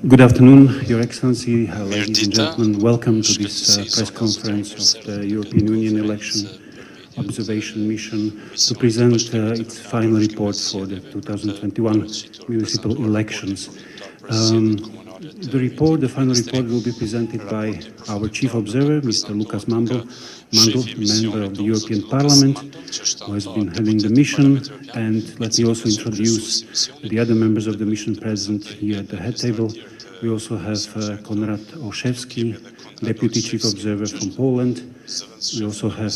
Good afternoon, Your Excellency, ladies and gentlemen. Welcome to this press conference of the European Union Election Observation Mission to present its final report for the 2021 municipal elections. The final report will be presented by our Chief Observer, Mr. Lukas Mandl, member of the European Parliament, who has been heading the mission. And let me also introduce the other members of the mission present here at the head table. We also have Konrad Olszewski, Deputy Chief Observer from Poland. We also have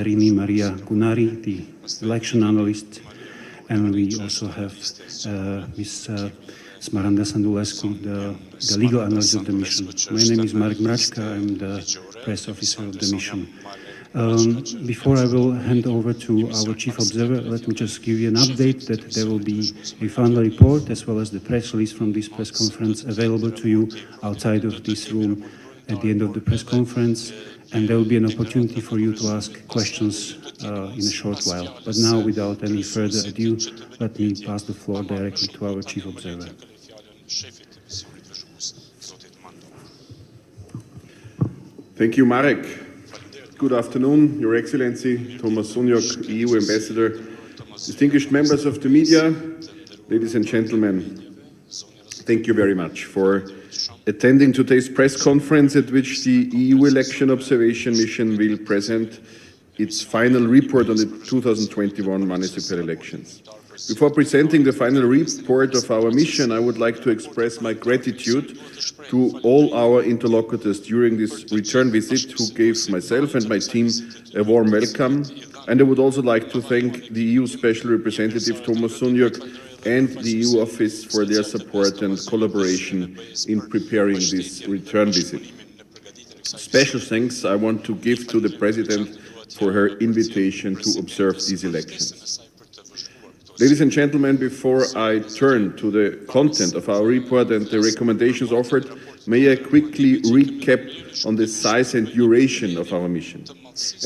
Irini Maria Gunari, the election analyst. And we also have Ms. Smaranda Sandulescu, the legal analyst of the mission. My name is Marek Mraczka. I'm the press officer of the mission. Before I will hand over to our Chief Observer, let me just give you an update that there will be a final report as well as the press release from this press conference available to you outside of this room at the end of the press conference, and there will be an opportunity for you to ask questions in a short while. But now, without any further ado, let me pass the floor directly to our Chief Observer. Thank you, Marek. Good afternoon, Your Excellency, Thomas Sunyok, EU Ambassador, distinguished members of the media, ladies and gentlemen. Thank you very much for attending today's press conference at which the EU Election Observation Mission will present its final report on the 2021 municipal elections. Before presenting the final report of our mission, I would like to express my gratitude to all our interlocutors during this return visit who gave myself and my team a warm welcome. And I would also like to thank the EU Special Representative Thomas Sunyok and the EU Office for their support and collaboration in preparing this return visit. Special thanks I want to give to the President for her invitation to observe these elections. Ladies and gentlemen, before I turn to the content of our report and the recommendations offered, may I quickly recap on the size and duration of our mission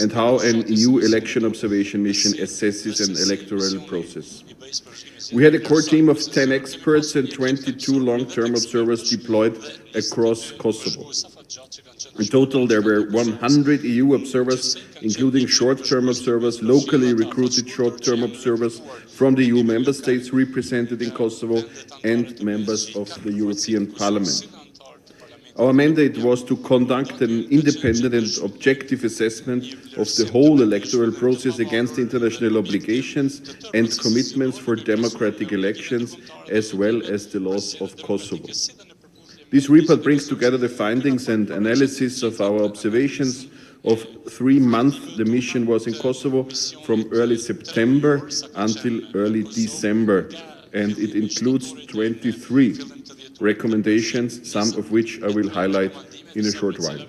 and how an EU election observation mission assesses an electoral process. We had a core team of 10 experts and 22 long-term observers deployed across Kosovo. In total, there were 100 EU observers, including short-term observers, locally recruited short-term observers from the EU member states represented in Kosovo, and members of the European Parliament. Our mandate was to conduct an independent and objective assessment of the whole electoral process against international obligations and commitments for democratic elections, as well as the laws of Kosovo. This report brings together the findings and analysis of our observations of 3 months the mission was in Kosovo from early September until early December, and it includes 23 recommendations, some of which I will highlight in a short while.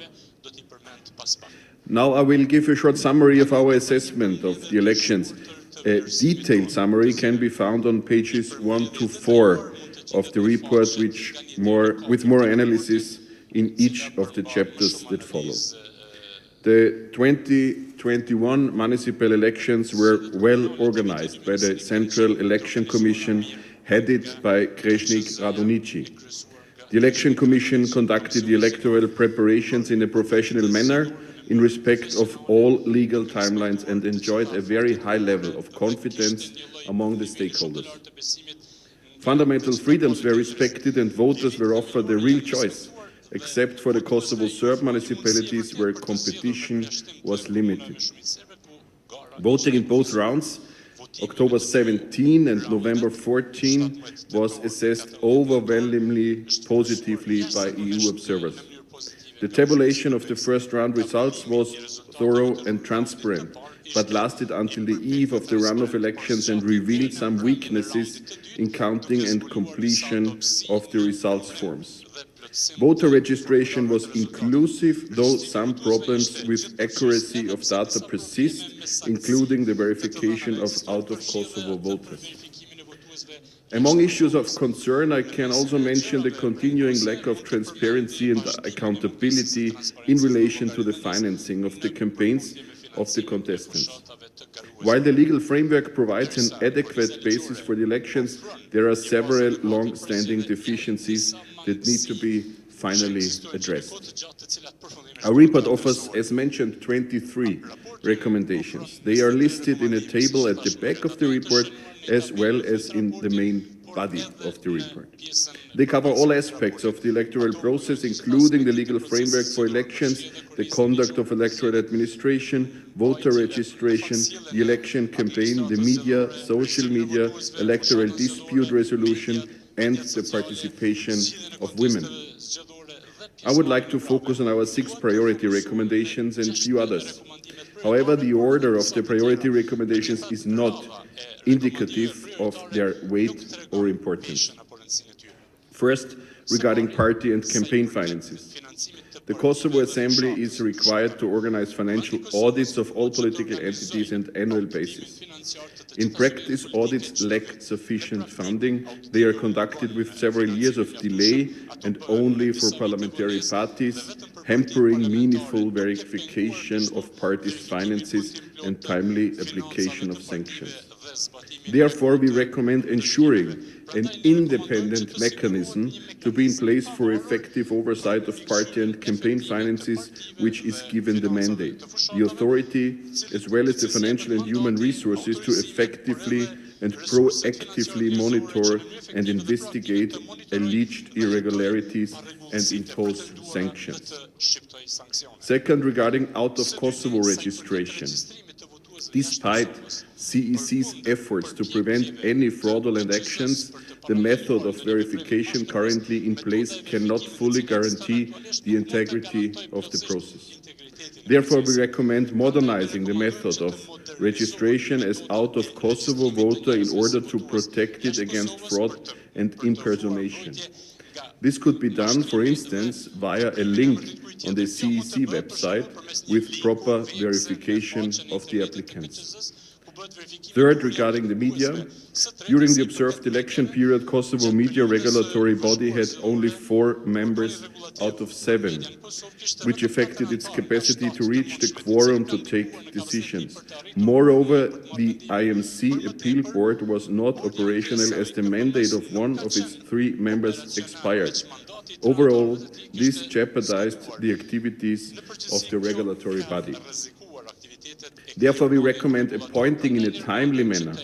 Now I will give a short summary of our assessment of the elections. A detailed summary can be found on pages 1 to 4 of the report, with more analysis in each of the chapters that follow. The 2021 municipal elections were well organized by the Central Election Commission headed by Krešnik Radonici. The Election Commission conducted the electoral preparations in a professional manner in respect of all legal timelines and enjoyed a very high level of confidence among the stakeholders. Fundamental freedoms were respected and voters were offered a real choice, except for the Kosovo Serb municipalities where competition was limited. Voting in both rounds, October 17 and November 14, was assessed overwhelmingly positively by EU observers. The tabulation of the first round results was thorough and transparent, but lasted until the eve of the runoff elections and revealed some weaknesses in counting and completion of the results forms. Voter registration was inclusive, though some problems with accuracy of data persist, including the verification of out-of-Kosovo voters. Among issues of concern, I can also mention the continuing lack of transparency and accountability in relation to the financing of the campaigns of the contestants. While the legal framework provides an adequate basis for the elections, there are several long-standing deficiencies that need to be finally addressed. Our report offers, as mentioned, 23 recommendations. They are listed in a table at the back of the report as well as in the main body of the report. They cover all aspects of the electoral process, including the legal framework for elections, the conduct of electoral administration, voter registration, the election campaign, the media, social media, electoral dispute resolution, and the participation of women. I would like to focus on our 6 priority recommendations and few others. However, the order of the priority recommendations is not indicative of their weight or importance. First, regarding party and campaign finances. The Kosovo Assembly is required to organize financial audits of all political entities on an annual basis. In practice, audits lack sufficient funding. They are conducted with several years of delay and only for parliamentary parties, hampering meaningful verification of parties' finances and timely application of sanctions. Therefore, we recommend ensuring an independent mechanism to be in place for effective oversight of party and campaign finances, which is given the mandate, the authority, as well as the financial and human resources to effectively and proactively monitor and investigate alleged irregularities and impose sanctions. Second, regarding out-of-Kosovo registration. Despite CEC's efforts to prevent any fraudulent actions, the method of verification currently in place cannot fully guarantee the integrity of the process. Therefore, we recommend modernizing the method of registration as out-of-Kosovo voter in order to protect it against fraud and impersonation. This could be done, for instance, via a link on the CEC website with proper verification of the applicants. Third, regarding the media, during the observed election period, Kosovo media regulatory body had only 4 members out of 7, which affected its capacity to reach the quorum to take decisions. Moreover, the IMC appeal board was not operational as the mandate of one of its 3 members expired. Overall, this jeopardized the activities of the regulatory body. Therefore, we recommend appointing in a timely manner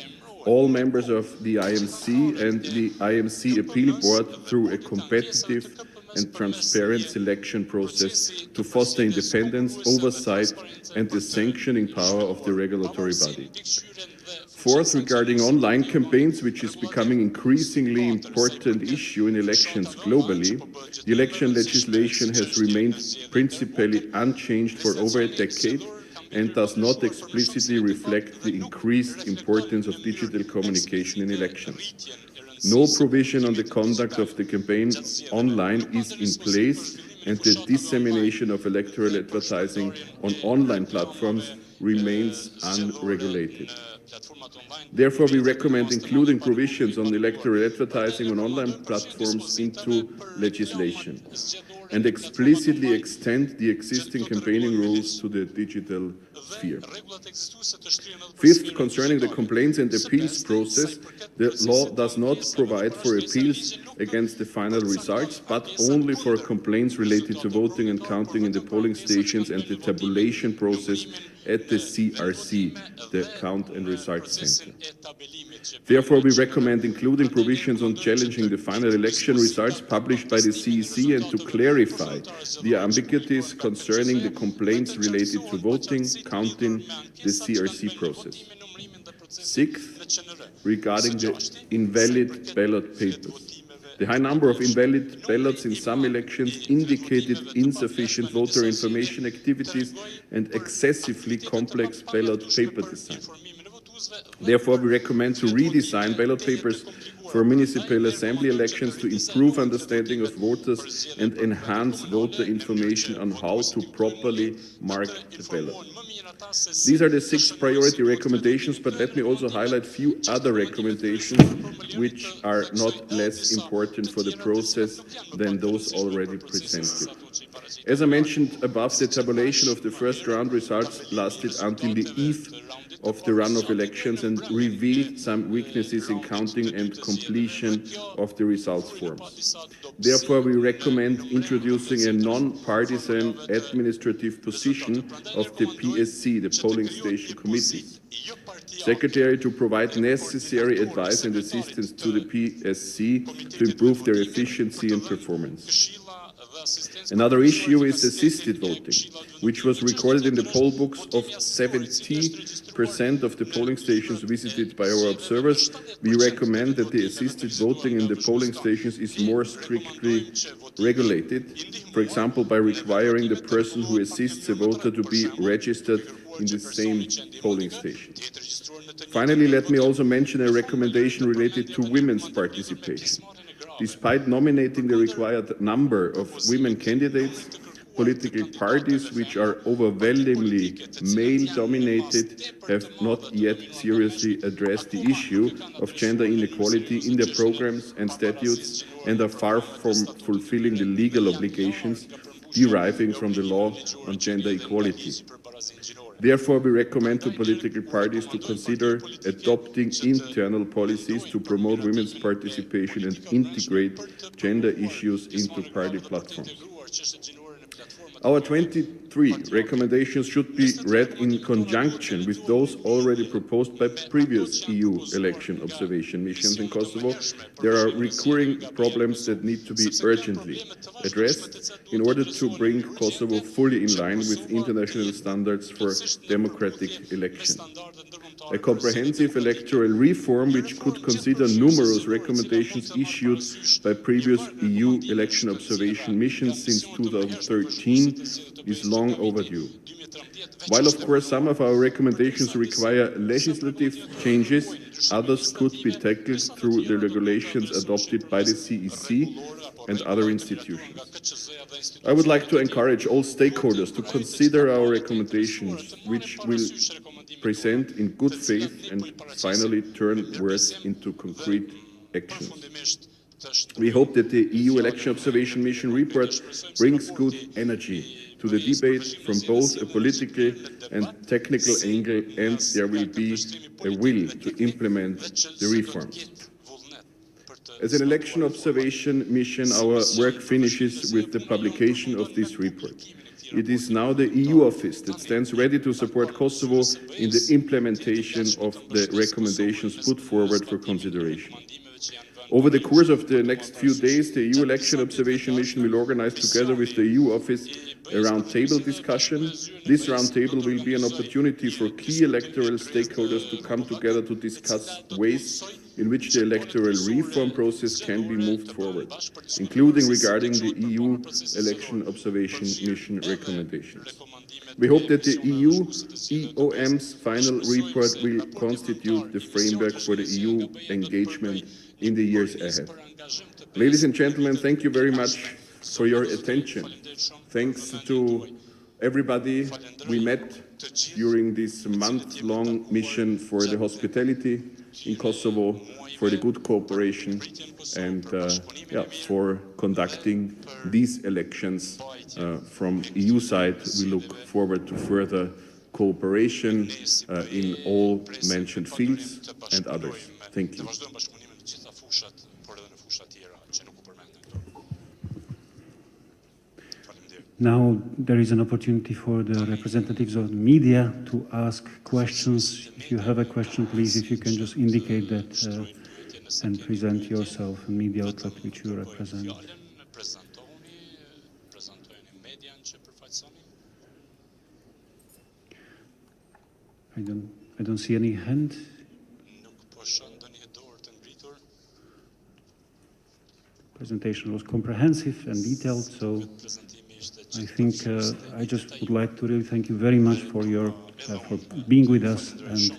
all members of the IMC and the IMC Appeal Board through a competitive and transparent selection process to foster independence, oversight, and the sanctioning power of the regulatory body. Fourth, regarding online campaigns, which is becoming increasingly important issue in elections globally, the election legislation has remained principally unchanged for over a decade and does not explicitly reflect the increased importance of digital communication in elections. No provision on the conduct of the campaign online is in place, and the dissemination of electoral advertising on online platforms remains unregulated. Therefore, we recommend including provisions on electoral advertising on online platforms into legislation and explicitly extend the existing campaigning rules to the digital sphere. Fifth, concerning the complaints and appeals process, the law does not provide for appeals against the final results, but only for complaints related to voting and counting in the polling stations and the tabulation process at the CRC, the Count and Result Center. Therefore, we recommend including provisions on challenging the final election results published by the CEC and to clarify the ambiguities concerning the complaints related to voting, counting, the CRC process. Sixth, regarding the invalid ballot papers. The high number of invalid ballots in some elections indicated insufficient voter information activities and excessively complex ballot paper design. Therefore, we recommend to redesign ballot papers for municipal assembly elections to improve understanding of voters and enhance voter information on how to properly mark the ballot. These are the 6 priority recommendations, but let me also highlight a few other recommendations which are not less important for the process than those already presented. As I mentioned above, the tabulation of the first round results lasted until the eve of the run-off elections and revealed some weaknesses in counting and completion of the results forms. Therefore, we recommend introducing a non-partisan administrative position of the PSC, the Polling Station Committees. Secretary to provide necessary advice and assistance to the PSC to improve their efficiency and performance. Another issue is assisted voting, which was recorded in the poll books of 70% of the polling stations visited by our observers. We recommend that the assisted voting in the polling stations is more strictly regulated, for example, by requiring the person who assists a voter to be registered in the same polling station. Finally, let me also mention a recommendation related to women's participation. Despite nominating the required number of women candidates, political parties which are overwhelmingly male-dominated have not yet seriously addressed the issue of gender inequality in their programs and statutes and are far from fulfilling the legal obligations deriving from the law on gender equality. Therefore, we recommend to political parties to consider adopting internal policies to promote women's participation and integrate gender issues into party platforms. Our 23 recommendations should be read in conjunction with those already proposed by previous EU election observation missions in Kosovo. There are recurring problems that need to be urgently addressed in order to bring Kosovo fully in line with international standards for democratic election. A comprehensive electoral reform which could consider numerous recommendations issued by previous EU election observation missions since 2013 is long overdue. While, of course, some of our recommendations require legislative changes, others could be tackled through the regulations adopted by the CEC and other institutions. I would like to encourage all stakeholders to consider our recommendations, which will present in good faith and finally turn words into concrete actions. We hope that the EU election observation mission report brings good energy to the debate from both a political and technical angle, and there will be a will to implement the reforms. As an election observation mission, our work finishes with the publication of this report. It is now the EU office that stands ready to support Kosovo in the implementation of the recommendations put forward for consideration. Over the course of the next few days, the EU Election Observation Mission will organize together with the EU office a roundtable discussion. This roundtable will be an opportunity for key electoral stakeholders to come together to discuss ways in which the electoral reform process can be moved forward, including regarding the EU Election Observation Mission recommendations. We hope that the EU EOM's final report will constitute the framework for the EU engagement in the years ahead. Ladies and gentlemen, thank you very much for your attention. Thanks to everybody we met during this month-long mission, for the hospitality in Kosovo, for the good cooperation, and for conducting these elections from EU side. We look forward to further cooperation in all mentioned fields and others. Thank you. Now there is an opportunity for the representatives of the media to ask questions. If you have a question, please, if you can just indicate that and present yourself and media outlet which you represent. I don't see any hand. Presentation was comprehensive and detailed, so I think I just would like to really thank you very much for for being with us. And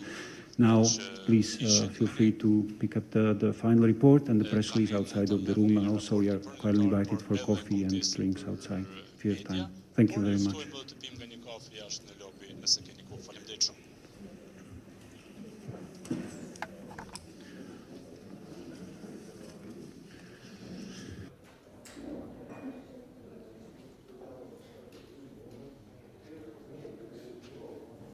now, please feel free to pick up the final report and the press release outside of the room, and also you are kindly invited for coffee and drinks outside if you have time. Thank you very much.